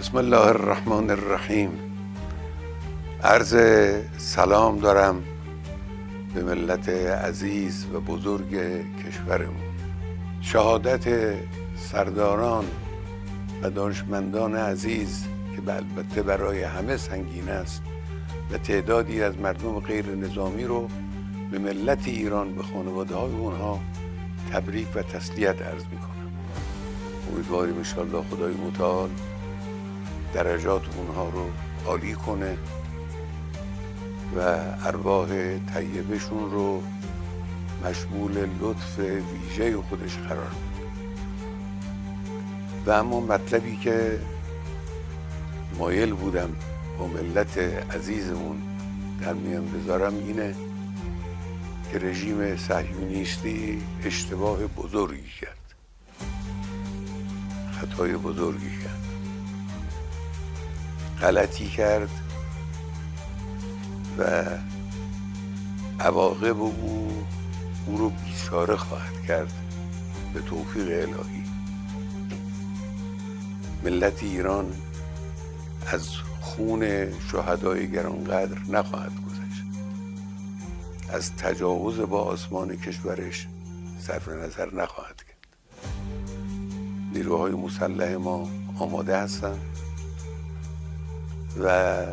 بسم الله الرحمن الرحیم. عرض سلام دارم به ملت عزیز و بزرگ کشورمون. شهادت سرداران و دانشمندان عزیز که البته برای همه سنگین است و تعدادی از مردم غیر نظامی رو به ملت ایران، به خانواده های اونها تبریک و تسلیت عرض میکنم. امیدواریم انشاءالله خدای متعال درجات اونها رو عالی کنه و ارواح طیبشون رو مشمول لطف ویژه خودش قرار بده. و اما مطلبی که مایل بودم با ملت عزیزمون در میان بذارم اینه که رژیم صهیونیستی اشتباه بزرگی کرد، خطای بزرگی کرد، غلطی کرد و عواقب او رو بیچاره خواهد کرد به توفیق الهی. ملت ایران از خون شهدای گرانقدر نخواهد گذشت، از تجاوز با آسمان کشورش صرف نظر نخواهد کرد. نیروهای مسلح ما آماده هستند و